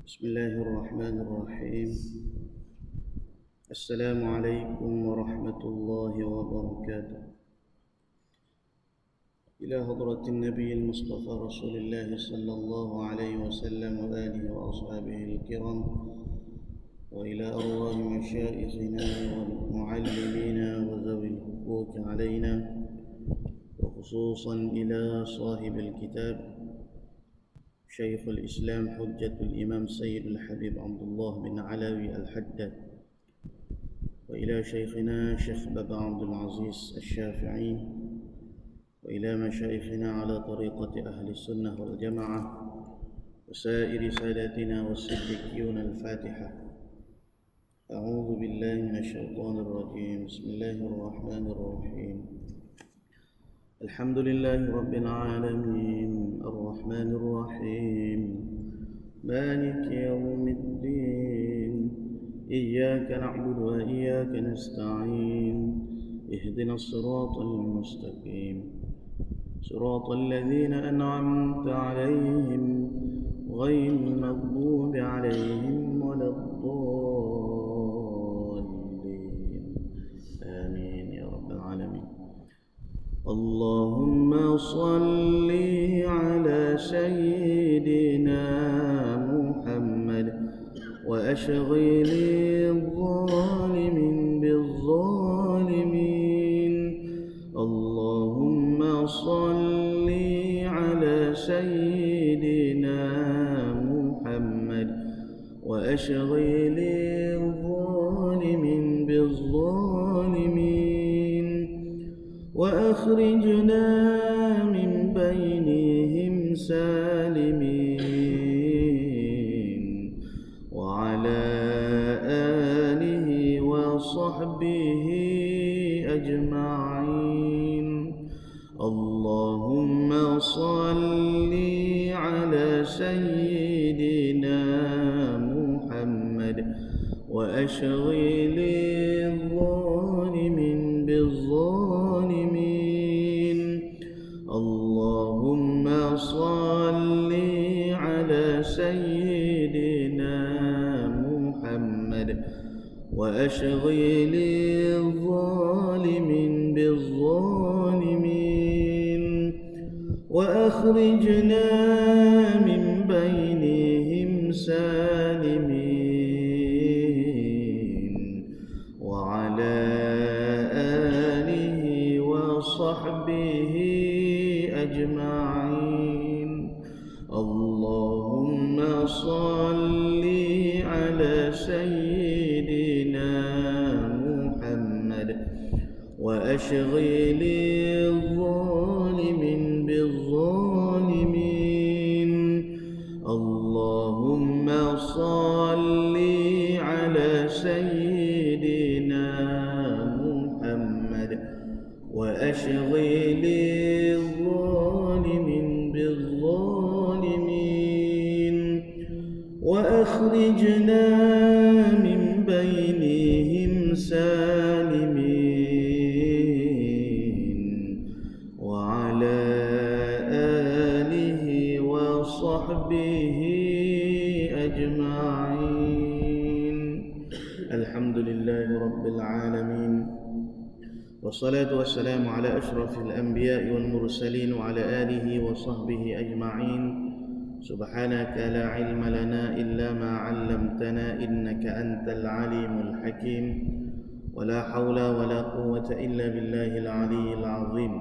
بسم الله الرحمن الرحيم. السلام عليكم ورحمة الله وبركاته. إلى حضرة النبي المصطفى رسول الله صلى الله عليه وسلم وآله وأصحابه الكرام، وإلى أرواح مشايخنا والمعلمين وذوي الحقوق علينا، وخصوصا إلى صاحب الكتاب شيخ الإسلام حجة الإمام سيد الحبيب عبد الله بن علوي الحداد، وإلى شيخنا شيخ بابا عبد العزيز الشافعي، وإلى مشايخنا على طريقة أهل السنة والجماعة، وسائر ساداتنا والصديقيون. الفاتحة. أعوذ بالله من الشيطان الرجيم. بسم الله الرحمن الرحيم. الحمد لله رب العالمين الرحمن الرحيم مالك يوم الدين إياك نعبد وإياك نستعين اهدنا الصراط المستقيم صراط الذين أنعمت عليهم غير المغضوب عليهم ولا الضالين آمين يا رب العالمين. اللهم صل على سيدنا محمد وأشغل الظالمين بالظالمين. اللهم صل على سيدنا محمد وأشغل الظالمين بالظالمين، وأخرجنا من بينهم سالمين، وعلى آله وصحبه أجمعين. اللهم صل على سيدنا محمد وأشغل الظالمين بالظالمين. اللهم صل على سيدنا محمد وأشغل الظالمين بالظالمين، وأخرجنا من بينهم سالمين، وعلى آله وصحبه أجمعين. اللهم صل على سيدنا محمد وأشغل الظالمين بالظالمين. اللهم صل على سيدنا محمد وأشغل الظالمين بالظالمين، وأخرجنا من بينهم سالمين، وعلى آله وصحبه أجمعين. الحمد لله رب العالمين، والصلاة والسلام على أشرف الأنبياء والمرسلين وعلى آله وصحبه أجمعين. سبحانك لا علم لنا إلا ما علمتنا إنك أنت العليم الحكيم، ولا حول ولا قوة إلا بالله العلي العظيم.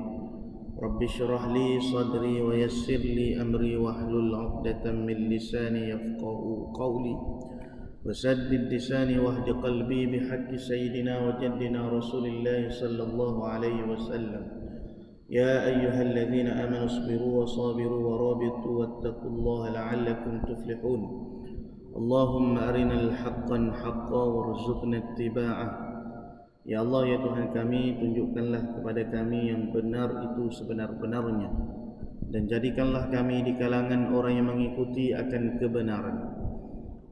رب اشرح لي صدري ويسر لي أمري واحلل عقدة من لساني يفقه قولي، وسدد لساني واهد قلبي بحق سيدنا وجدنا رسول الله صلى الله عليه وسلم. يا أيها الذين آمنوا اصبروا وصابروا ورابطوا واتقوا الله لعلكم تفلحون. اللهم أرنا الحق حقا وارزقنا اتباعه. Ya Allah, ya Tuhan kami, tunjukkanlah kepada kami yang benar itu sebenar-benarnya, dan jadikanlah kami di kalangan orang yang mengikuti akan kebenaran.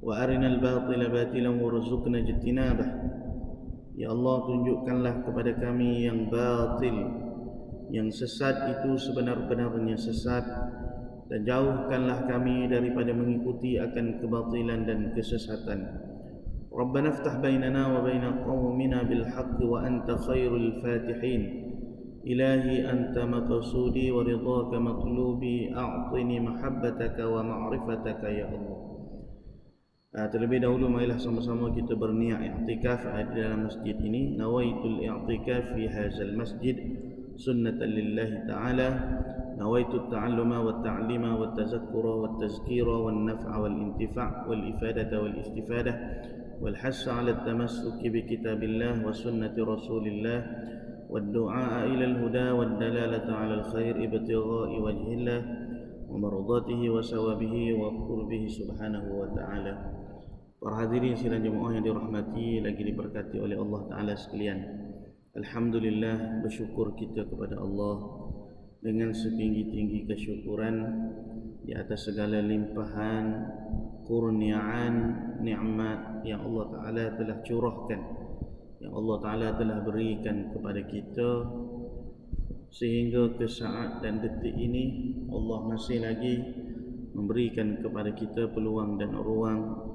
Wa arinal batila batilan warzuqna ijtinabah. Ya Allah, tunjukkanlah kepada kami yang batil, yang sesat itu sebenar-benarnya sesat, dan jauhkanlah kami daripada mengikuti akan kebatilan dan kesesatan. Rabbana iftah bainana wa baina qaumina bil haqq wa anta khairul fatihin. Ilahi anta maqsudi wa ridhaka matlubi, a'tini mahabbataka wa ma'rifataka ya Allah. Terlebih dahulu marilah sama-sama kita berniat i'tikaf di dalam masjid ini. Nawaitul i'tikaf fi hadzal masjid sunnatan lillahi ta'ala. Nawaitu at-ta'alluma wat-ta'lima wat-tazakkura wat-tazkira wan-naf'a wal-intifa' wal-ifadata wal-istifadah wal-hassa 'ala at-tamassuki bi kitabillah wa sunnati rasulillah والدعاء إلى الهدى والدلالة على الخير ابتغاء وجه الله ومرضاته وثوابه وقربه سبحانه وتعالى. Para hadirin sidang jemaah yang dirahmati lagi diberkati oleh Allah Ta'ala sekalian, alhamdulillah, bersyukur kita kepada Allah dengan setinggi-tinggi kesyukuran di atas segala limpahan kurniaan nikmat yang Allah Ta'ala telah curahkan, yang Allah Ta'ala telah berikan kepada kita, sehingga ke saat dan detik ini Allah masih lagi memberikan kepada kita peluang dan ruang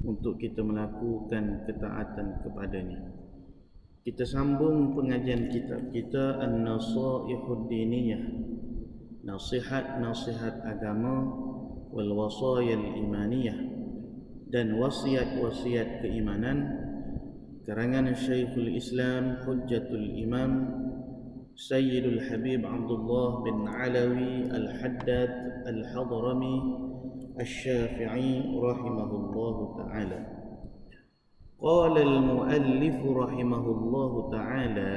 untuk kita melakukan ketaatan kepadanya. Kita sambung pengajian kitab kita An-Nasaihud Diniyah, nasihat-nasihat agama, wal wasayal imaniyah, dan wasiat-wasiat keimanan, karangan Syekhul Islam Hujjatul Imam Sayyidul Habib Abdullah bin Alawi Al-Haddad Al-Hadrami Al-Syafi'i rahimahullahu ta'ala. Qala al-muallif rahimahullahu ta'ala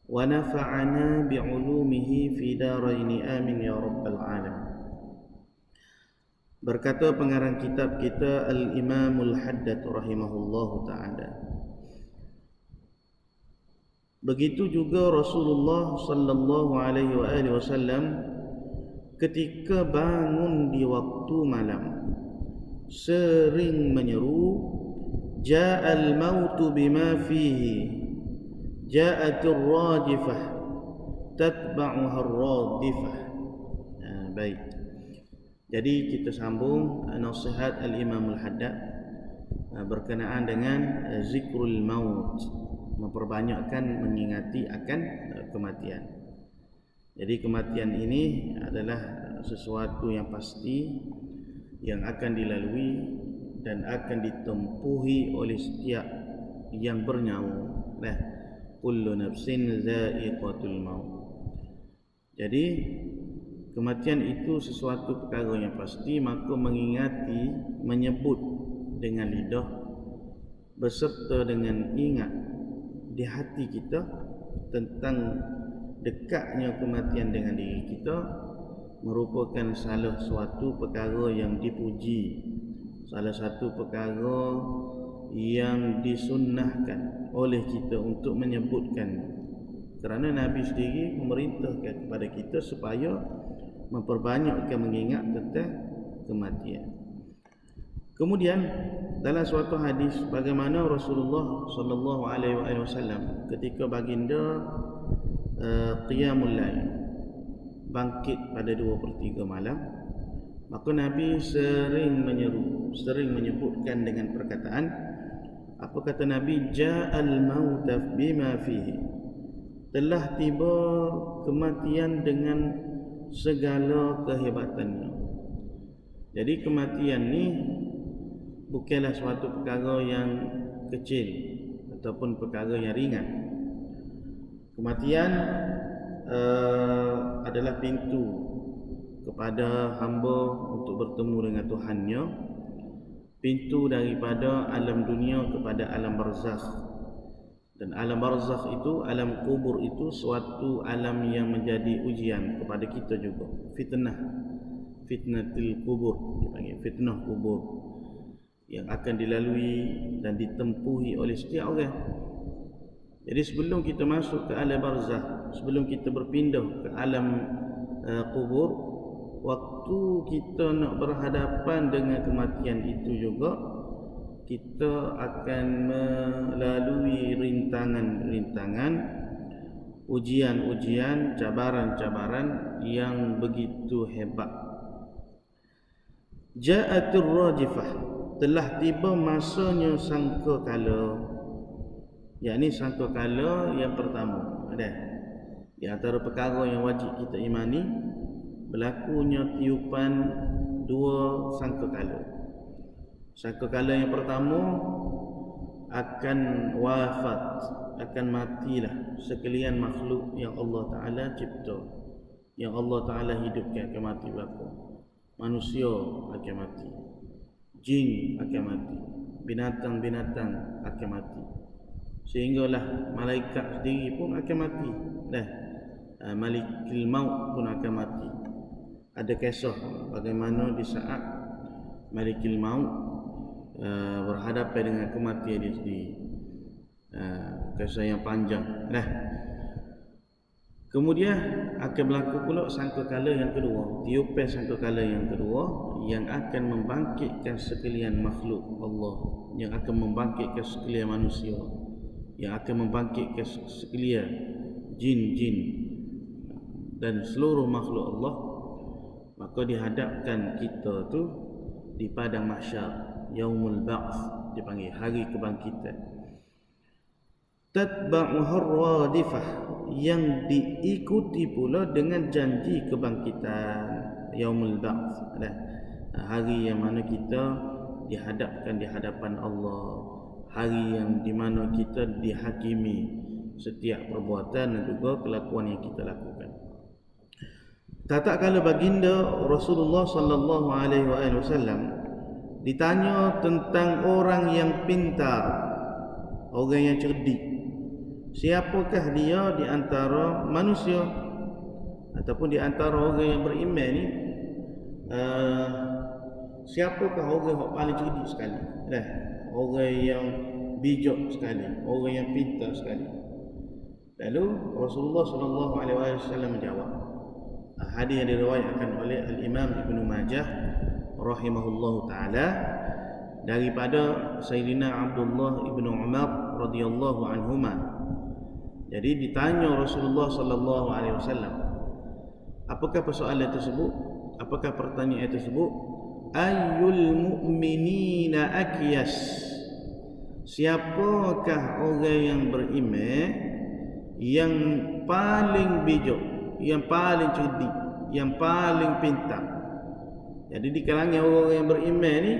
wa nafa'ana bi'ulumihi fi daraini amin ya rabbal alamin. Berkata pengarang kitab kita Al-Imamul Haddad rahimahullahu ta'ala, begitu juga Rasulullah sallallahu alaihi wasallam ketika bangun di waktu malam sering menyeru, ja'al mautu bima fihi, ja'atur rajifah tatba'uha ar-radifah. Baik. Jadi kita sambung nasihat Al-Imam Al-Haddad berkenaan dengan zikrul maut, memperbanyakkan mengingati akan kematian. Jadi kematian ini adalah sesuatu yang pasti yang akan dilalui dan akan ditempuhi oleh setiap yang bernyawa. Kullu nafsin za'iqatul maut. Jadi kematian itu sesuatu perkara yang pasti, maka mengingati, menyebut dengan lidah beserta dengan ingat di hati kita tentang dekatnya kematian dengan diri kita merupakan salah suatu perkara yang dipuji, salah satu perkara yang disunnahkan oleh kita untuk menyebutkan, kerana Nabi sendiri memerintahkan kepada kita supaya memperbanyakkan mengingat tentang kematian. Kemudian dalam suatu hadis bagaimana Rasulullah sallallahu alaihi wasallam ketika baginda qiyamul lail, bangkit pada 2/3 malam, maka Nabi sering menyeru, sering menyebutkan dengan perkataan, apa kata Nabi? Ja'al mauta bima fihi, telah tiba kematian dengan segala kehebatannya. Jadi kematian ni bukanlah suatu perkara yang kecil ataupun perkara yang ringan. Kematian adalah pintu kepada hamba untuk bertemu dengan Tuhannya, pintu daripada alam dunia kepada alam barzakh. Dan alam barzakh itu, alam kubur itu suatu alam yang menjadi ujian kepada kita juga. Fitnatul kubur dipanggil, fitnah kubur, yang akan dilalui dan ditempuhi oleh setiap orang. Jadi sebelum kita masuk ke alam barzakh, sebelum kita berpindah ke alam kubur, waktu kita nak berhadapan dengan kematian itu juga kita akan melalui rintangan-rintangan, ujian-ujian, cabaran-cabaran yang begitu hebat. Ja'atur rajifah, telah tiba masanya sangkakala, yakni sangkakala yang pertama. Ada di antara perkara yang wajib kita imani, berlakunya tiupan dua sangkakala. Sangkakala yang pertama akan wafat, akan matilah sekalian makhluk yang Allah Ta'ala cipta, yang Allah Ta'ala hidupkan akan mati berlaku. Manusia akan mati, jin akan mati, binatang-binatang akan mati, sehinggalah malaikat sendiri pun akan mati. Malikul maut pun akan mati. Ada kisah bagaimana di saat Malikul maut berhadapan dengan kematian dia sendiri. Kisah yang panjang. Kemudian akan berlaku pula sangkakala yang kedua, tiupan sangkakala yang kedua yang akan membangkitkan sekalian makhluk Allah, yang akan membangkitkan sekalian manusia, yang akan membangkitkan sekalian jin-jin dan seluruh makhluk Allah. Maka dihadapkan kita tu di padang mahsyar, yaumul ba'ts, dipanggil hari kebangkitan. Tatba'uhar radifah, yang diikuti pula dengan janji kebangkitan, yaumul ba'ts, hari yang mana kita dihadapkan di hadapan Allah, hari yang di mana kita dihakimi setiap perbuatan dan juga kelakuan yang kita lakukan. Tatkala baginda Rasulullah sallallahu alaihi wasallam ditanya tentang orang yang pintar, orang yang cerdik, siapakah dia di antara manusia ataupun di antara orang yang beriman ni, siapakah orang yang paling cerdik sekali, orang yang bijak sekali, orang yang pintar sekali? Lalu Rasulullah sallallahu alaihi wasallam menjawab, hadis yang diriwayatkan oleh Al-Imam Ibnu Majah rahimahullahu taala daripada Sayyidina Abdullah ibnu Umar radhiyallahu anhuma. Jadi ditanya Rasulullah sallallahu alaihi wasallam, apakah persoalan tersebut? Apakah pertanyaan tersebut? Ayyul mu'minina akyas, siapakah orang yang beriman yang paling bijak, yang paling cerdik, yang paling pintar? Jadi di kalangan orang yang beriman ni,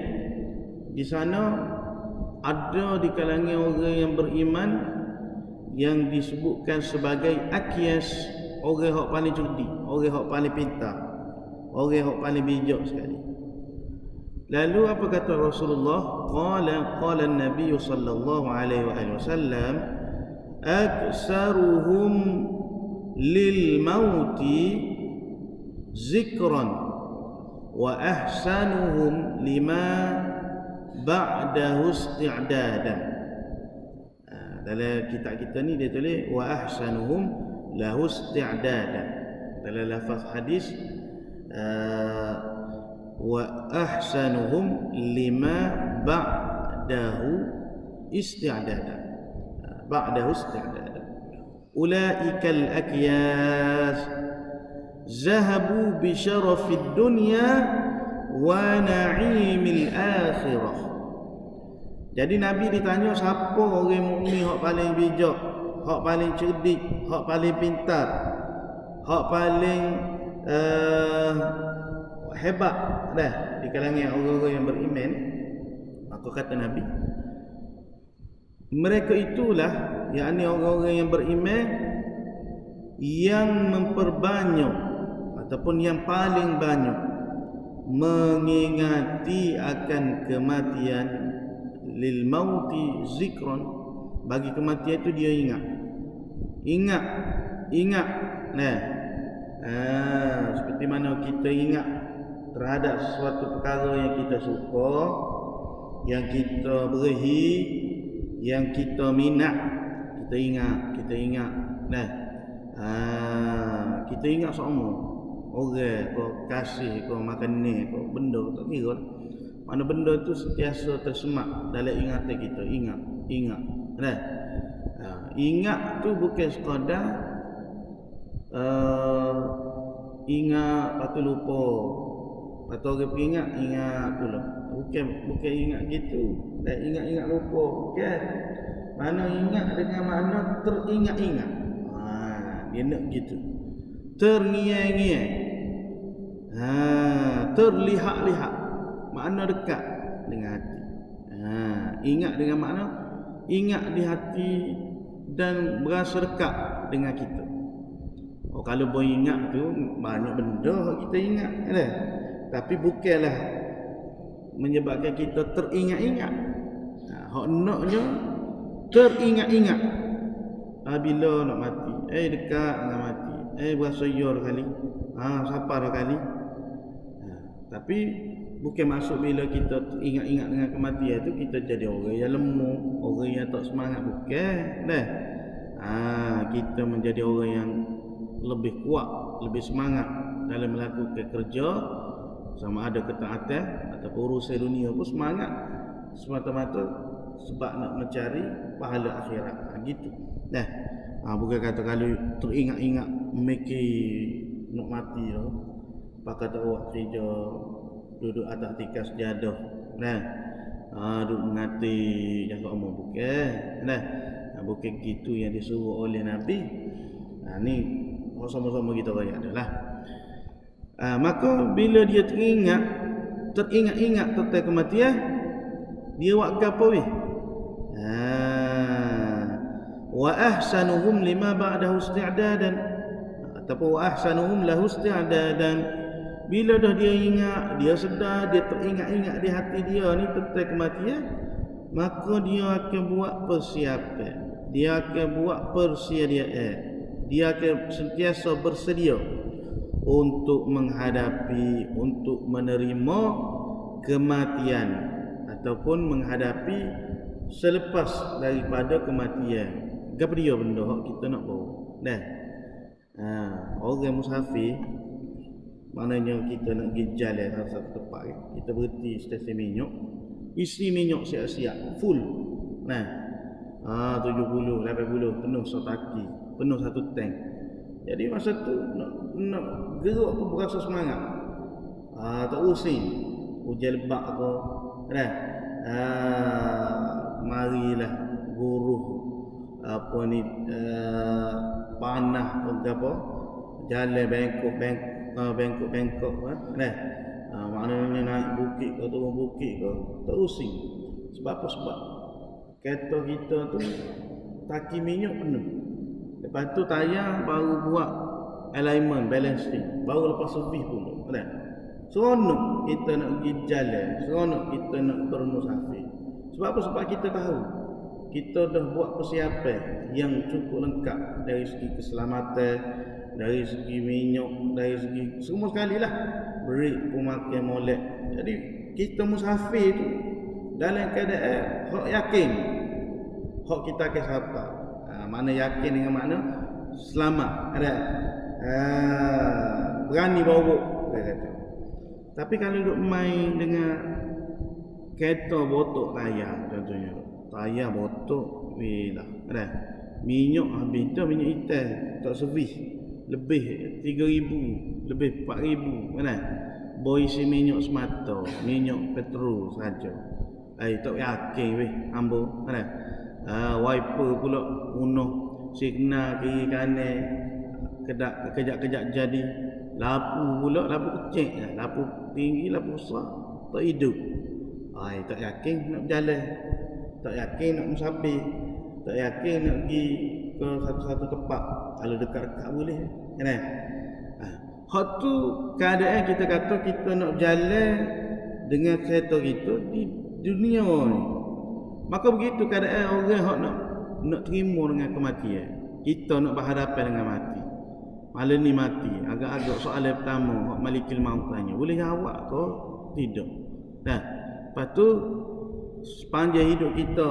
di sana ada di kalangan orang yang beriman yang disebutkan sebagai akyas, orang yang paling cerdik, orang yang paling pintar, orang yang paling bijak sekali. Lalu apa kata Rasulullah? Qala an-nabiy sallallahu alaihi wasallam, aksaruhum lil mauti zikran wa ahsanuhum lima ba'dahu isti'dadan. Dalam kitab kita ni dia tulis wa ahsanuhum lahu isti'dadan. Dalam lafaz hadis wa ahsanuhum lima ba'dahu isti'dadan. Ba'dahu isti'dadan. Ulaikal akyas zahabu bi syarafid dunya wa na'imil akhirah. Jadi Nabi ditanya siapa orang mukmin hak paling bijak, hak paling cerdik, hak paling pintar, hak paling hebat di kalangan orang-orang yang beriman. Maka kata Nabi, mereka itulah, yakni orang-orang yang beriman yang memperbanyak ataupun yang paling banyak mengingati akan kematian, lil mauti zikron, bagi kematian itu dia ingat. Seperti mana kita ingat terhadap sesuatu perkara yang kita suka, yang kita berehi, yang kita minat, kita ingat. Kita ingat semua orang, kau kasih, kau makan ni, kau benda, tak kira mana benda tu sentiasa tersemak dalam ingatan kita. Ingat. Ingat tu bukan sekadar ingat lepas tu lupa. Lepas tu orang ingat pula. Bukan ingat gitu. Tak ingat lupa. Bukan. Mana ingat dengan makna teringat-ingat. Dia nak gitu. Terngiai-ngiai. Terlihat-lihat. Makna dekat dengan hati. Ingat dengan makna ingat di hati dan berasa dekat dengan kita. Kalau ingat tu banyak benda kita ingat kan? Tapi bukanlah menyebabkan kita teringat-ingat. Hak naknya teringat-ingat. Bila nak mati, dekat dengan mati. Berasa yor kali. Sapar kali. Tapi bukan maksud bila kita ingat-ingat dengan kematian itu kita jadi orang yang lemah, orang yang tak semangat, bukan dah. Kita menjadi orang yang lebih kuat, lebih semangat dalam melakukan kerja, sama ada ketaatan atau urusan dunia pun semangat semata-mata sebab nak mencari pahala akhirat. Gitu. Bukan kata kalau teringat-ingat memikir nak mati tu, pakai tak buat kerja, duduk atas tikas sejadah. Duduk mengati jaga umur, bukan. Bukan gitu yang disuruh oleh Nabi. Ni sama-sama kita raya adalah. Maka bila dia teringat-ingat tentang kematian, dia buat apa weh? Wa ahsanuhum lima ba'dahu isti'dadan, ataupun wa ahsanuhum lahu isti'dadan. Bila dah dia ingat, dia sedar, dia teringat-ingat di hati dia ni tentang kematian, maka dia akan buat persiapan, dia akan buat persediaan, dia akan sentiasa bersedia untuk menghadapi, untuk menerima kematian ataupun menghadapi selepas daripada kematian. Apa dia benda hak kita nak bawa? Orang musafir, maknanya kita nak pergi jalan satu tempat, kita berhenti stesen minyak, isi minyak siap-siap full. 70, 80 penuh satu taki, penuh satu tank. Jadi masa tu nak gerak pun berasa semangat. Tak using hujan lebat ke, marilah guruh panah ke apa, jalan bengkok maknanya naik bukit ke turun bukit ke, tak using. Sebab apa? Sebab kereta kita tu taki minyak penuh. Lepas tu tayar baru buat alignment, balancing, baru lepas servis pun. Seronok kita nak pergi jalan, seronok kita nak bermusafir. Sebab apa? Sebab kita tahu kita dah buat persiapan yang cukup lengkap dari segi keselamatan, dari segi minyak, dari segi semua sekali lah. Break pun makan molek. Jadi kita musafir tu dalam keadaan hak yakin, hak kita akan sampai. Mana yakin dengan makna selamat, berani bawa, dia kata. Tapi kalau duk main dengan kereta botok tayar, contohnya tayar botok, minyak habis tu, minyak hitam tak servis, lebih 3,000, lebih 4,000, boy isi minyak semata, minyak petrol saja. Tak yakin weh ambo, wiper pula penuh, signal kiri kanan kejap-kejap jadi, lampu pula lampu kecil, lampu tinggi, lampu besar, tak hidup. Tak yakin nak berjalan, tak yakin nak musafir, tak yakin nak pergi ke satu-satu tempat. Kalau dekat-dekat boleh, hak tu keadaan kita kata kita nak berjalan dengan kereta kita di dunia ni. Maka begitu keadaan orang hak nak terima dengan kematian. Kita nak berhadapan dengan mati. Malam ni mati, agak-agak soalan pertama hak Malikul Maut tanya, boleh jawab ke? Tidak. Lepas tu sepanjang hidup kita,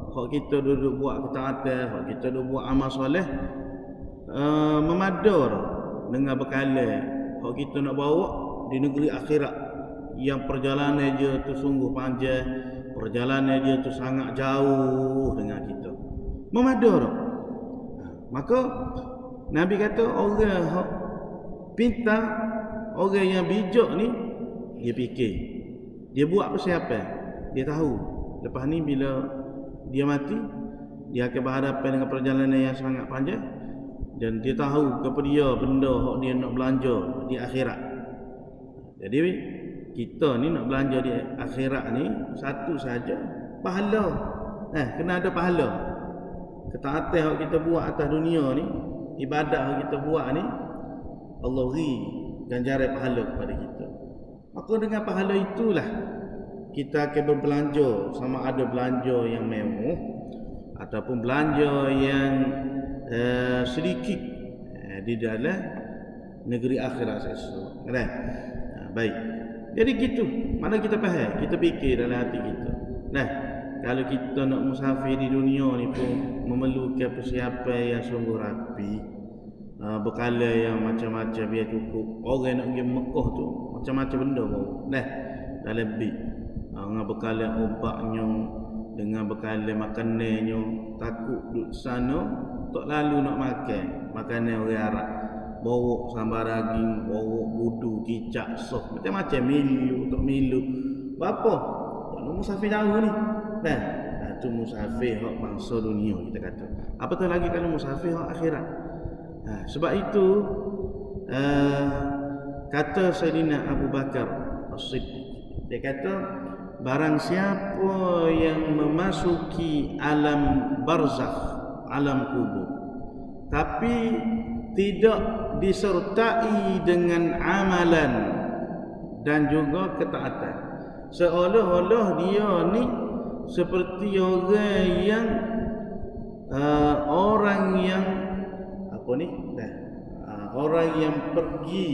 hak kita duduk buat ketaatan, hak kita duduk buat amal soleh, memadar dengan bekalan hak kita nak bawa di negeri akhirat, yang perjalanan dia tu sungguh panjang, perjalanan dia tu sangat jauh dengan kita, memadar. Maka Nabi kata orang hak Pintar, orang yang bijak ni, dia fikir. Dia buat persiapan. Dia tahu. Lepas ni bila dia mati, dia akan berhadapan dengan perjalanan yang sangat panjang. Dan dia tahu kepada dia benda yang dia nak belanja di akhirat. Jadi kita ni nak belanja di akhirat ni satu saja, pahala. Kena ada pahala. Ketaatan yang kita buat atas dunia ni, ibadat yang kita buat ni, Allah beri ganjaran pahala kepada kita. Maka dengan pahala itulah kita akan berbelanja, sama ada belanja yang mewah ataupun belanja yang sedikit di dalam negeri akhirat esok. Baik. Jadi gitu. Mana kita faham, kita fikir dalam hati kita. Kalau kita nak musafir di dunia ni pun memerlukan persiapan yang sungguh rapi. Bekalan yang macam-macam biar cukup. Orang nak pergi Mekah tu macam-macam benda bawa. Dalam bil. Dengan bekalan obatnya, dengan bekalan makanannya, takut duduk sana tak lalu nak makan makanan orang Arab. Bawa sambal daging, bawa budu, kicap, sos, macam-macam, milu, tak milu. Apa? Nak musafir jauh ni. Itu musafir hak bangsa dunia kita kata. Apatah lagi kalau musafir hak akhirat. Sebab itu kata Sayyidina Abu Bakar As-Siddiq, dia kata barang siapa yang memasuki alam barzakh, alam kubur, tapi tidak disertai dengan amalan dan juga ketaatan, seolah-olah dia ni seperti orang yang orang yang pergi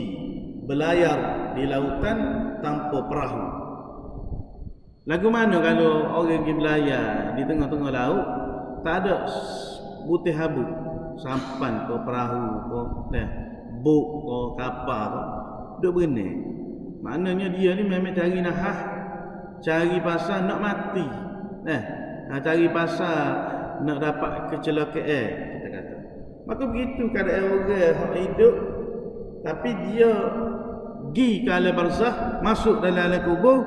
berlayar di lautan tanpa perahu. Lagu mana kalau orang pergi berlayar di tengah-tengah laut, tak ada butir habuk, sampan ke perahu ke bot ke kapal ke, duduk berenang. Maknanya dia ni memang cari nahah, cari pasal nak mati. Cari pasal nak dapat kecelakaan, kita kata. Maka begitu keadaan orang yang hidup, tapi dia pergi ke alam barzakh, masuk dalam alam kubur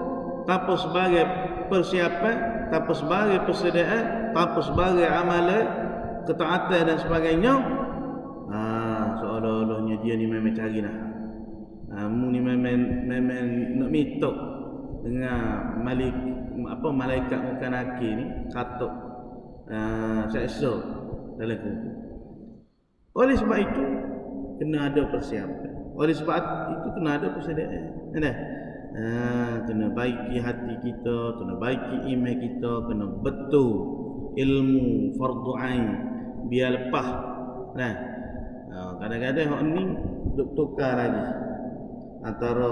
tanpa sebagai persiapan, tanpa sebagai persediaan, tanpa sebagai amalan, ketaatan dan sebagainya. Seolah-olahnya dia ni memang cari nahar. Mu ni memang nak mitok dengan malaikat muka nakir ni, katuk seksa dalam kubur. Oleh sebab itu kena ada persiapan. Oleh sebab itu kena ada persediaan. Kena baiki hati kita, kena baiki iman kita, kena betul ilmu fardu ain biar lepas. Kadang-kadang hak ni duk tukar lagi antara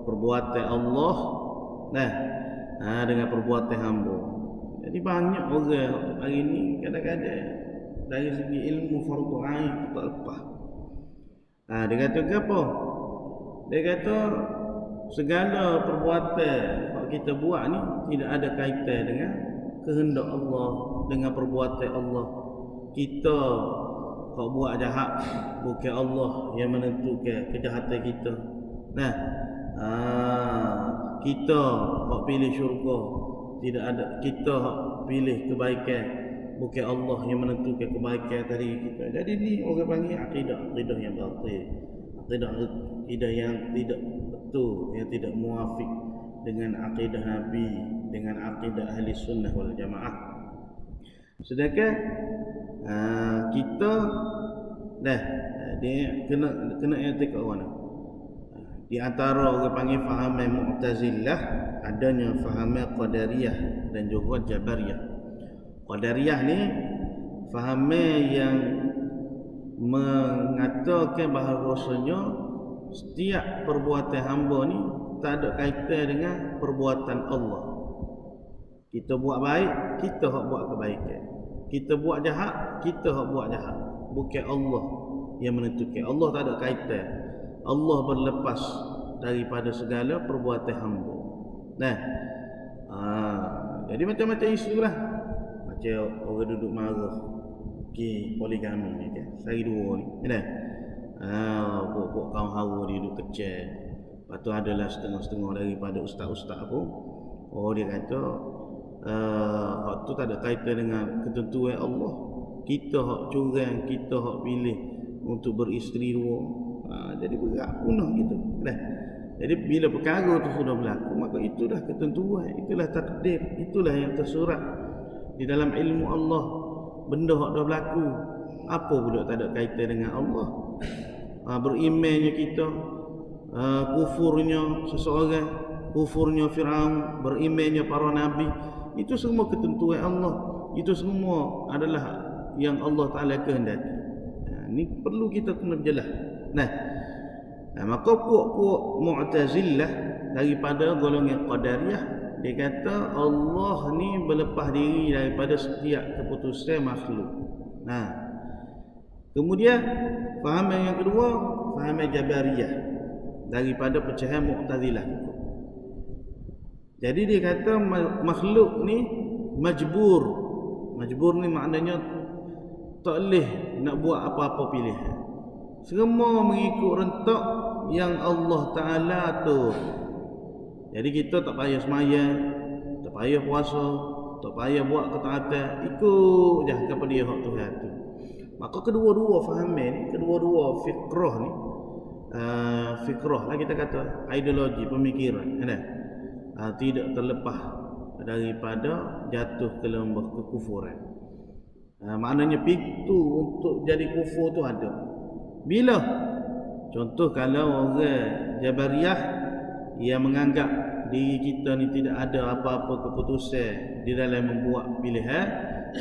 perbuatan Allah dengan perbuatan hamba. Jadi banyak orang hari ni kadang-kadang dari segi ilmu fardu ain tak lepas. Dia kata apa? Dia kata segala perbuatan yang kita buat ni tidak ada kaitan dengan kehendak Allah, dengan perbuatan Allah. Kita kalau buat jahat, bukan Allah yang menentukan kejahatan kita. Kita kalau pilih syurga, tidak ada. Kita pilih kebaikan, bukan Allah yang menentukan kebaikan dari kita. Jadi ni orang panggil akidah yang batil, akidah yang tidak betul, yang tidak muafik dengan akidah Nabi, dengan akidah ahli sunnah wal jamaah. Sedangkan kita dia kena etika mana? Di antara orang panggil faham Mu'tazilah, adanya faham Qadariyah dan juga Jabariyah. Qadariyah ni faham yang mengatakan bahawasanya setiap perbuatan hamba ni tak ada kaitan dengan perbuatan Allah. Kita buat baik, kita hak buat kebaikan. Kita buat jahat, kita hak buat jahat. Bukan Allah yang menentukan. Allah tak ada kaitan. Allah berlepas daripada segala perbuatan hamba. Jadi macam-macam isu lah. Macam orang duduk marah poligami ni kan. Sehari dua ni. Pokok kaum hawa dia duduk kecil. Lepas tu adalah setengah-setengah daripada ustaz-ustaz pun. Dia kata hak tu tak ada kaitan dengan ketentuan Allah. Kita hak curang, kita hak pilih untuk beristeri dua. Jadi berat punah gitu. Dah. Jadi bila perkara tu sudah berlaku, maka itulah ketentuan, itulah takdir, itulah yang tersurat di dalam ilmu Allah. Benda hak dah berlaku, apa pula tak ada kaitan dengan Allah. Berimannya kita, kufurnya seseorang, kufurnya Fir'aun, berimannya para nabi, itu semua ketentuan Allah. Itu semua adalah yang Allah Ta'ala kehendaki. Ini perlu kita kena jelas. Maka puak-puak Mu'tazilah daripada golongan Qadariyah, dia kata Allah ni berlepas diri daripada setiap keputusan makhluk. Kemudian fahaman yang kedua, fahaman Jabariyah daripada pecahan Mu'tazilah. Jadi dia kata makhluk ni majbur. Majbur ni maknanya tak boleh nak buat apa-apa pilihan. Semua mengikut rentak yang Allah Ta'ala atur. Jadi kita tak payah semayang, tak payah puasa, tak payah buat ketaatan, ikut je kepada dia hak Tuhan tu. Maka kedua-dua fahaman ni, kedua-dua fikrah ni, fikrah lah kita kata, ideologi, pemikiran, tidak terlepas daripada jatuh ke lembah kekufuran. Maknanya pintu untuk jadi kufur tu ada. Bila? Contoh kalau orang Jabariyah yang menganggap diri kita ni tidak ada apa-apa keputusan di dalam membuat pilihan,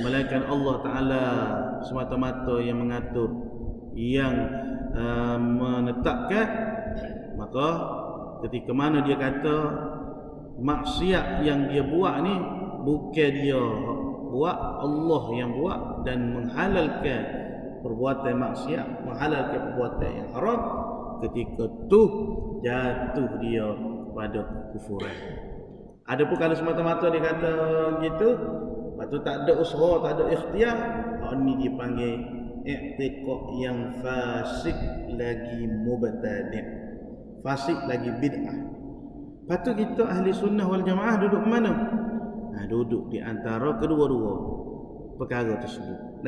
melainkan Allah Ta'ala semata-mata yang mengatur, yang menetapkan, maka ketika mana dia kata maksiat yang dia buat ni bukan dia buat, Allah yang buat, dan menghalalkan perbuatan maksiat, menghalalkan perbuatan yang haram, ketika tu jatuh dia pada kekufuran. Adapun kalau semata-mata dia kata gitu, lepas tu tak ada usaha, tak ada ikhtiar, ini dipanggil i'tiqad yang fasik lagi mubtadi', fasik lagi bid'ah. Lepas tu kita ahli sunnah wal jamaah duduk mana? Duduk di antara kedua-dua perkara tersebut.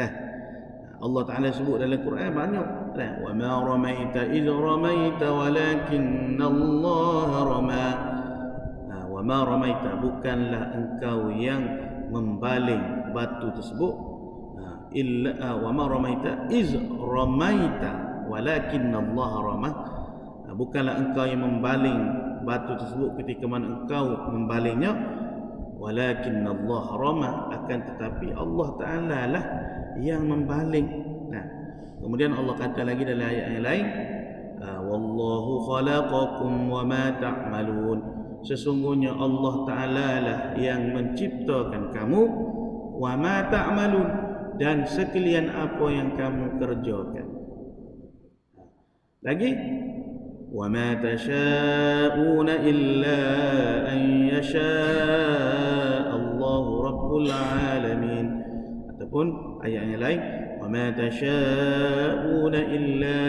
Allah Ta'ala sebut dalam Quran banyak. Wa ma ramaita iz ramaita walakinna Allah rama. Wa ma ramaita, bukanlah engkau yang membaling batu tersebut. Wa ma ramaita iz ramaita walakinna Allah rama. Bukanlah engkau yang membaling batu tersebut ketika mana engkau membalingnya, walakinna Allah rama, akan tetapi Allah Ta'ala lah yang membaling. Kemudian Allah kata lagi dalam ayat yang lain, wallahu khalaqakum wa ma ta'malun, sesungguhnya Allah Ta'ala lah yang menciptakan kamu, wa ma ta'malun, dan sekalian apa yang kamu kerjakan. Lagi, wa ma tasha'una illa an yasha' Allahu rabbul alamin. Ataupun ayat yang lain, wa ma tasha'una illa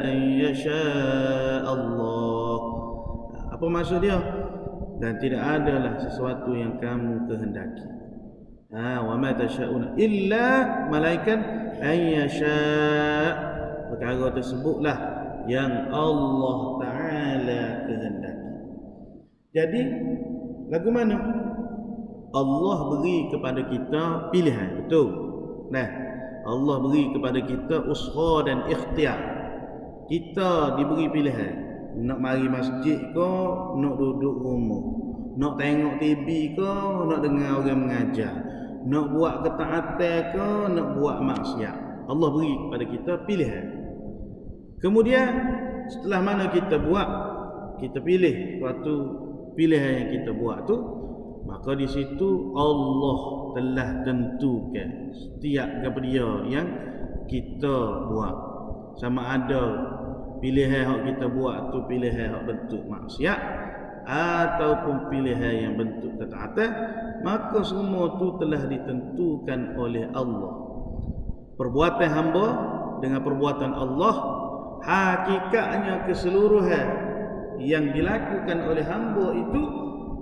an yasha' Allah. Apa maksud dia? Dan tidak adalah sesuatu yang kamu kehendaki. Wa ma tasha'una illa, malaikat, an yasha', perkara tersebutlah yang Allah Ta'ala kehendaki. Jadi lagu mana? Allah beri kepada kita pilihan, betul? Allah beri kepada kita usaha dan ikhtiar. Kita diberi pilihan, nak mari masjid ke, nak duduk rumah, nak tengok TV ke, nak dengar orang mengajar, nak buat ketaatan ke, nak buat maksiat. Allah beri kepada kita pilihan. Kemudian setelah mana kita buat, kita pilih suatu pilihan yang kita buat tu, maka di situ Allah telah tentukan setiap kepada dia yang kita buat. Sama ada pilihan yang kita buat tu pilihan yang bentuk maksiat ataupun pilihan yang bentuk ketaatan, maka semua tu telah ditentukan oleh Allah. Perbuatan hamba dengan perbuatan Allah hakikatnya keseluruhan yang dilakukan oleh hamba itu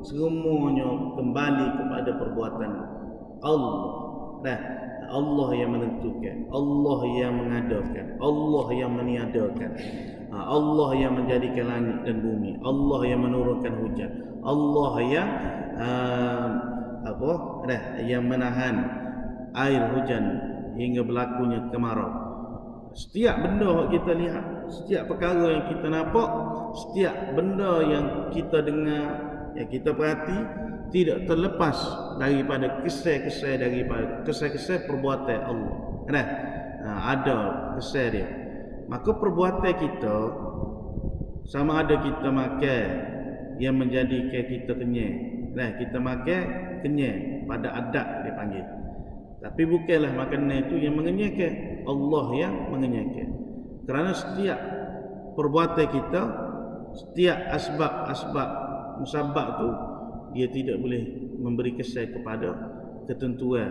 semuanya kembali kepada perbuatan Allah. Nah, Allah yang menentukan, Allah yang mengadakan, Allah yang meniadakan, Allah yang menjadikan langit dan bumi, Allah yang menurunkan hujan, Allah yang yang menahan air hujan hingga berlakunya kemarau. Setiap benda yang kita lihat, setiap perkara yang kita nampak, setiap benda yang kita dengar, yang kita perhati, tidak terlepas daripada kesah-kesah perbuatan Allah. Ada kesah dia. Maka perbuatan kita, sama ada kita makan yang menjadikan kita kenyang. Kita makan kenyang pada adat dia panggil. Tapi bukanlah makanan itu yang mengenyangkan, Allah yang mengenyangkan. Kerana setiap perbuatan kita, setiap asbab musabab tu, dia tidak boleh memberi kesan kepada ketentuan,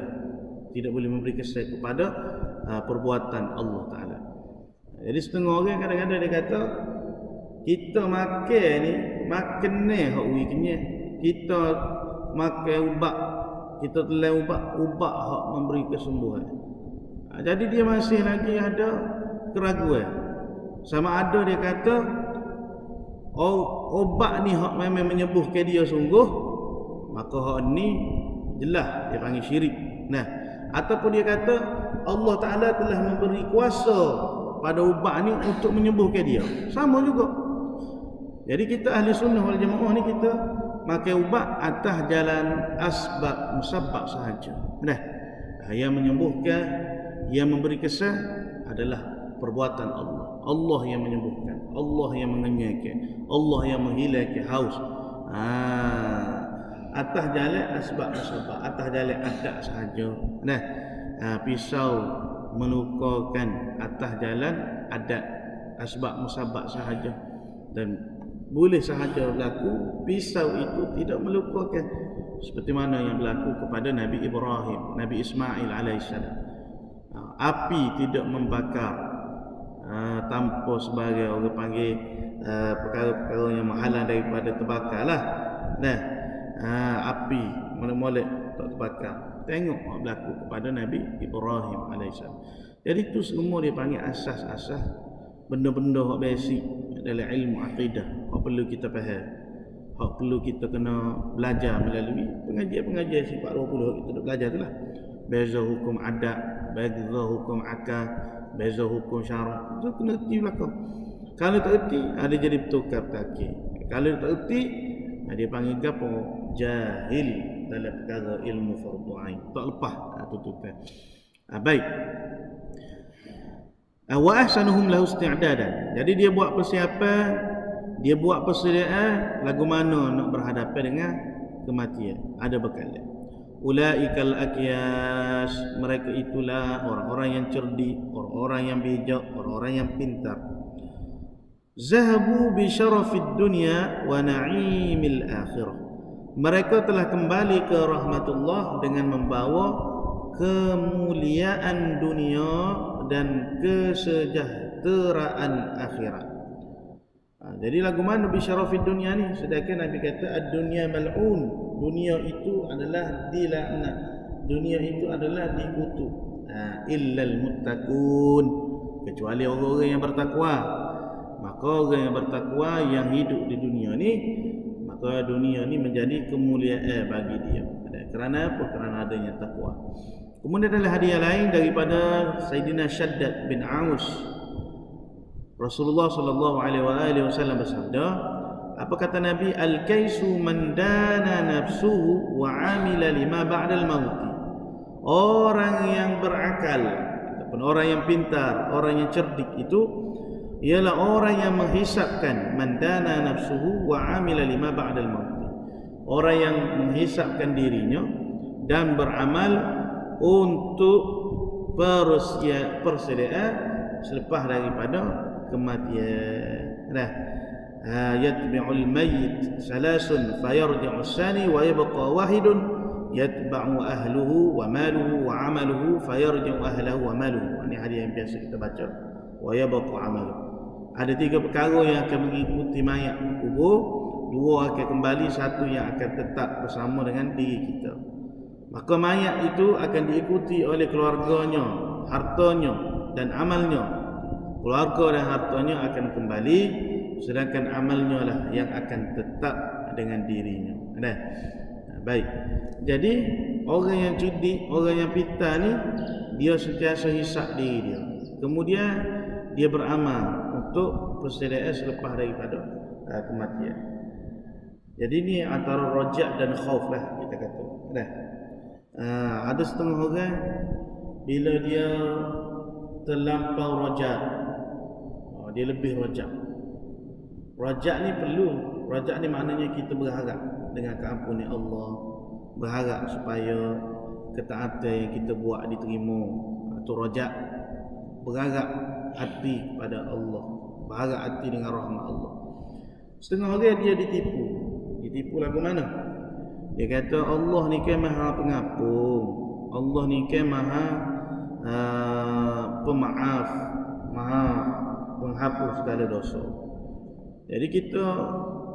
tidak boleh memberi kesan kepada perbuatan Allah Ta'ala. Jadi setengah orang kadang-kadang dia kata, kita makan ni, makan ni hak ui kenyang. Kita makan ubat, kita telan ubat hak memberi kesembuhan. Jadi dia masih lagi ada keraguan. Sama ada dia kata, obat ni hak memang menyembuhkan dia sungguh, maka hak ni jelas dia panggil syirik. Ataupun dia kata Allah Ta'ala telah memberi kuasa pada ubat ni untuk menyembuhkan dia. Sama juga. Jadi kita ahli sunnah wal jamaah ni, kita makan ubat atas jalan asbab musabab sahaja. Yang menyembuhkan, yang memberi kesan adalah perbuatan Allah. Allah yang menyembuhkan, Allah yang mengenyangkan, Allah yang menghilangkan haus. Atas jalan asbab musabab, atas jalan adat sahaja. Pisau menukarkan atas jalan adat, asbab musabab sahaja, dan boleh sahaja berlaku pisau itu tidak melukakan, seperti mana yang berlaku kepada Nabi Ibrahim, Nabi Ismail alaihissalam. Api tidak membakar tanpa sebagai orang panggil perkara-perkara yang menghalang daripada terbakarlah. Api molek tak terbakar. Tengok apa berlaku kepada Nabi Ibrahim alaihissalam. Jadi itu semua dia panggil asas-asas, benda-benda yang basic dalam ilmu akidah, yang perlu kita faham, yang perlu kita kena belajar melalui pengajian-pengajian sifat 20 kita nak belajar itulah. Beza hukum adat, beza hukum akal, beza hukum syarak, itu kena erti belakang. Kalau tak erti, ada jadi bertukar kaki. Kalau tak erti, dia panggil apa? Jahil dalam perkara ilmu fardu ain. Tak lepas tutupan. Baik. Wa ahsanuhum lahu isti'dadan. Jadi dia buat persiapan, dia buat persediaan lagu mana nak berhadapan dengan kematian. Ada bekal. Ulaikal akyas, mereka itulah orang-orang yang cerdik, orang-orang yang bijak, orang-orang yang pintar. Zahabu bi syarafid dunya wa na'imil akhirah. Mereka telah kembali ke rahmatullah dengan membawa kemuliaan dunia dan kesejahteraan akhirat. Jadi lagu mana bi syarafid dunya ni? Sedangkan Nabi kata ad-dunya mal'un. Dunia itu adalah dilaknat. Dunia itu adalah dikutuk. Illal muttaqun, kecuali orang-orang yang bertakwa. Maka orang yang bertakwa yang hidup di dunia ni, maka dunia ni menjadi kemuliaan bagi dia. Kerana apa? Kerana adanya takwa. Kemudian adalah hadiah lain daripada Sayyidina Shaddad bin Aus. Rasulullah sallallahu alaihi wasallam bersabda, apa kata Nabi? Al-kaisu man dana nafsuhu wa amila lima ba'dal maut. Orang yang berakal ataupun orang yang pintar, orang yang cerdik itu ialah orang yang menghisapkan man dana nafsuhu wa amila lima ba'dal maut. Orang yang menghisapkan dirinya dan beramal untuk persediaan selepas daripada kematian. Yatbi'ul mayyit salasun fayarji'u sani wa yabqa wahidun yatba'u ahluhu wa maluhu wa amaluhu fayarji'u ahlahu wa maluhu. Ini hadis yang biasa kita baca. Wa yabqa amaluhu. Ada 3 perkara yang akan mengikuti mayat di kubur. 2 akan kembali, 1 yang akan tetap bersama dengan diri kita. Maka mayat itu akan diikuti oleh keluarganya, hartanya dan amalnya. Keluarga dan hartanya akan kembali, sedangkan amalnya lah yang akan tetap dengan dirinya. Baik. Jadi orang yang judi, orang yang pita ni, dia sentiasa hisap diri dia. Kemudian dia beramal untuk persediaan selepas daripada kematian. Jadi ni antara rojak dan khauf lah kita kata. Ada setengah orang bila dia terlampau rojak, dia lebih rojak. Rojak ni perlu. Rojak ni maknanya kita berharap dengan keampunan Allah, berharap supaya ketaatan yang kita buat diterima. Itu rojak. Berharap hati kepada Allah, berharap hati dengan rahmat Allah. Setengah orang dia ditipu. Ditipu lagu mana? Dia kata Allah ni kan maha pengampun, Allah ni kan maha pemaaf, maha penghapus segala dosa. Jadi kita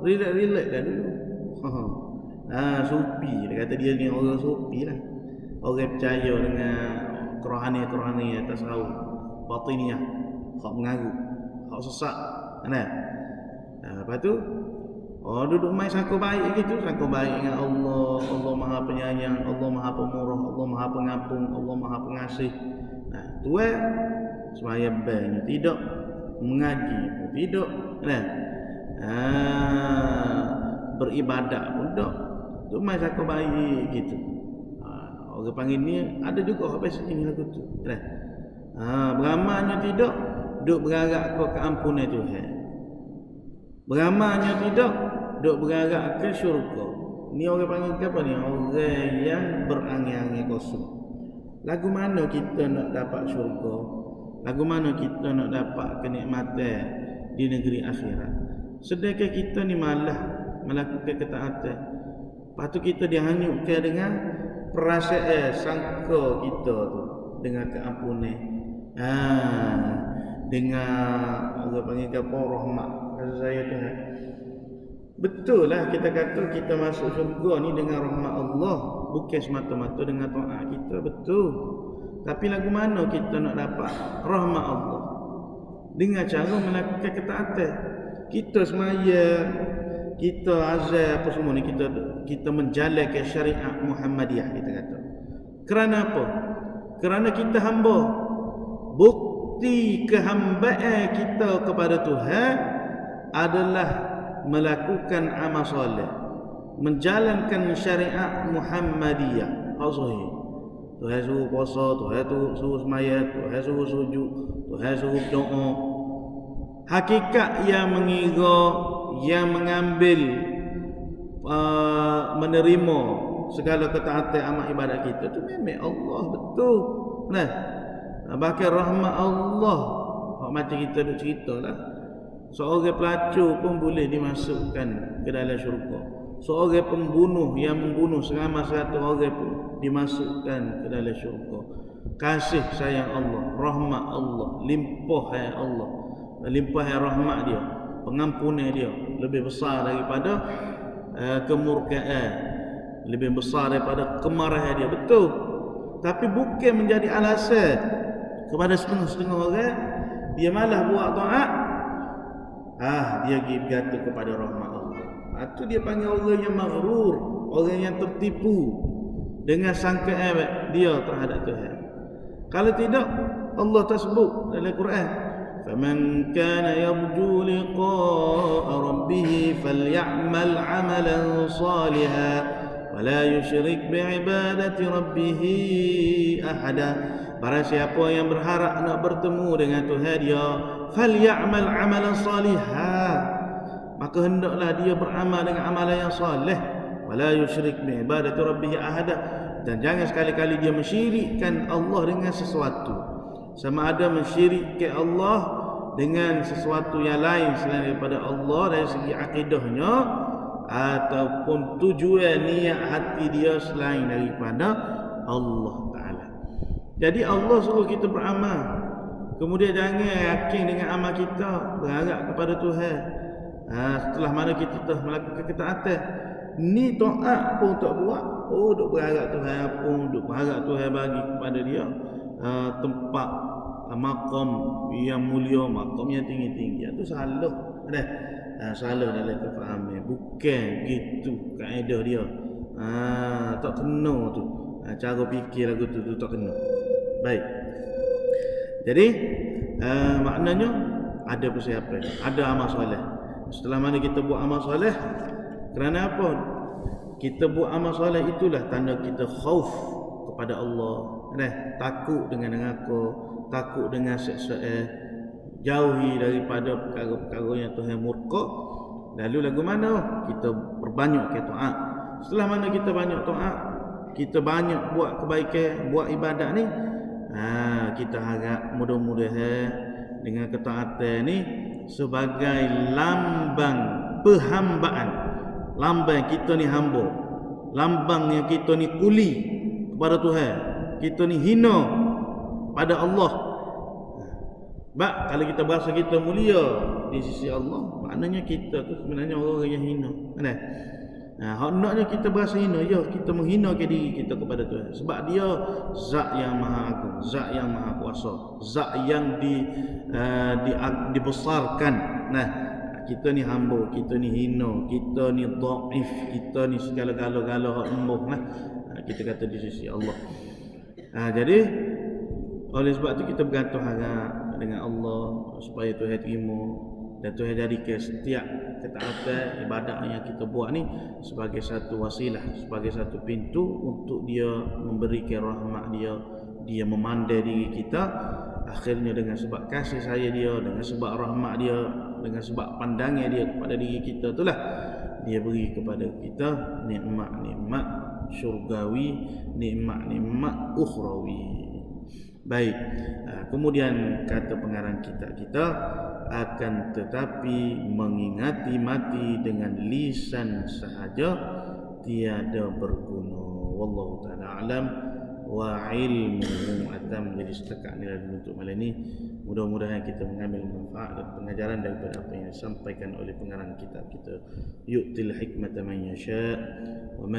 relax dah dulu. Sufi, dia kata dia ni orang sufi lah. Orang percaya dengan kerohanian tasawuf, batiniyah, hak mengaku, hak sesat. Lepas tu duduk main sangka baik gitu, sangka baik dengan Allah. Allah Maha Penyayang, Allah Maha Pemurah, Allah Maha Pengampun, Allah Maha Pengasih. Tu sembahyang banyak tidak, mengaji pun tidak, beribadat pun tak. Tu main sangka baik gitu. Orang panggil ni ada juga orang biasa ni lagu tu. Beramalnya tidak, duk berharap ke keampunan Tuhan. Beramalnya tidak, duk berharap ke syurga. Ni orang panggil apa ni? Orang yang berangan-angan kosong. Lagu mana kita nak dapat syurga? Lagu mana kita nak dapat kenikmatan di negeri akhirat? Sedangkan kita ni malah melakukan ketaatan. Lepas tu kita dihanyutkan dengan perasaan sangka kita tu dengan keampunan. Dengan orang panggil apa, rahmat saya tu. Betul lah kita kata kita masuk syurga ni dengan rahmat Allah, bukan semata-mata dengan taat kita, betul. Tapi lagu mana kita nak dapat rahmat Allah? Dengan cara melakukan ketaatan. Kita semaya, kita azan apa semua ni, kita menjalankan syariat Muhammadiyah kita kata. Kerana apa? Kerana kita hamba. Bukti kehambaan kita kepada Tuhan adalah melakukan amal soleh, menjalankan syariat Muhammadiyah. Sahih. Tuhan suruh puasa, Tuhan suruh sembahyang, Tuhan suruh sujud, Tuhan suruh doa. Hakikat yang mengira, yang mengambil, menerima segala ketaatan amal ibadat kita tu memang Allah, betul. Bahkan rahmat Allah, macam kita duk cerita lah, seorang pelacur pun boleh dimasukkan ke dalam syurga. Seorang pembunuh yang membunuh seramai 100 orang pun dimasukkan ke dalam syurga. Kasih sayang Allah, rahmat Allah, limpahan Allah, limpahan rahmat dia, pengampunan dia lebih besar daripada kemurkaan, lebih besar daripada kemarahan dia, betul. Tapi bukan menjadi alasan kepada setengah-setengah orang dia malah buat taat, dia bergantung kepada rahmat Allah. Itu dia panggil orang yang maghrur, orang yang tertipu dengan sangkaan dia terhadap Tuhan. Kalau tidak, Allah tersebut dalam Quran, faman kana yarju liqa'a rabbih falyamal 'amalan salihan wa la yusyrik bi'ibadati rabbih ahada. Barang siapa yang berharap nak bertemu dengan Tuhan dia, falyamal 'amalan salihan, maka hendaklah dia beramal dengan amalan yang saleh, wala yusyrik bi ibadati rabbih ahada, dan jangan sekali-kali dia mensyirikkan Allah dengan sesuatu, sama ada mensyirikkan Allah dengan sesuatu yang lain selain daripada Allah dari segi akidahnya ataupun tujuan niat hati dia selain daripada Allah Ta'ala. Jadi Allah suruh kita beramal, Kemudian jangan yakin dengan amal kita, berharap kepada Tuhan. Setelah mana kita telah melakukan ketaatan, ni taat pun tak buat, duk berharap Tuhan pun, duk berharap Tuhan bagi kepada dia tempat maqam yang mulia, maqam yang tinggi-tinggi. Itu salah dah. Salah dalam kefahaman. Bukan gitu kaedah dia. Tak kena tu. Cara fikir lagu tu tak kena. Baik. Jadi maknanya ada persiapan, ada amal soleh. Setelah mana kita buat amal soleh, kerana apa? Kita buat amal soleh itulah tanda kita khauf kepada Allah. Takut dengan neraka, takut dengan siksaan, jauhi daripada perkara-perkara yang Tuhan murka. Lalu lagu mana? Kita perbanyakkan taat. Setelah mana kita banyak taat, kita banyak buat kebaikan, buat ibadat ni, kita harap mudah-mudahan dengan ketaatan ni sebagai lambang perhambaan, lambang kita ni hamba, lambang yang kita ni kuli kepada Tuhan, kita ni hina pada Allah. Sebab kalau kita berasa kita mulia di sisi Allah, maknanya kita tu sebenarnya orang yang hina. Hendaknya kita berasa hina, kita menghina diri kita kepada Tuhan. Sebab dia zat yang maha agung, zat yang maha kuasa, zat yang dibesarkan. Kita ni hamba, kita ni hina, kita ni dhaif, kita ni segala-gala lemah. Kita kata di sisi Allah. Jadi oleh sebab tu kita bergantung harap dengan Allah supaya Tuhan terima, dan Tuhan jadikan setiap ketaatan ibadat yang kita buat ni sebagai satu wasilah, sebagai satu pintu untuk dia memberikan rahmat dia memandai diri kita. Akhirnya dengan sebab kasih sayang dia, dengan sebab rahmat dia, dengan sebab pandangan dia kepada diri kita, itulah dia beri kepada kita nikmat-nikmat syurgawi, nikmat-nikmat ukhrawi. Baik, kemudian kata pengarang kita akan tetapi mengingati mati dengan lisan sahaja tiada berguna. Wallahu ta'ala alam wa ilmu atam. Jadi setakat ni untuk malam ini, mudah-mudahan kita mengambil manfaat dan pengajaran daripada apa yang disampaikan oleh pengarang kitab kita. Yu'til hikmata man yasha' wa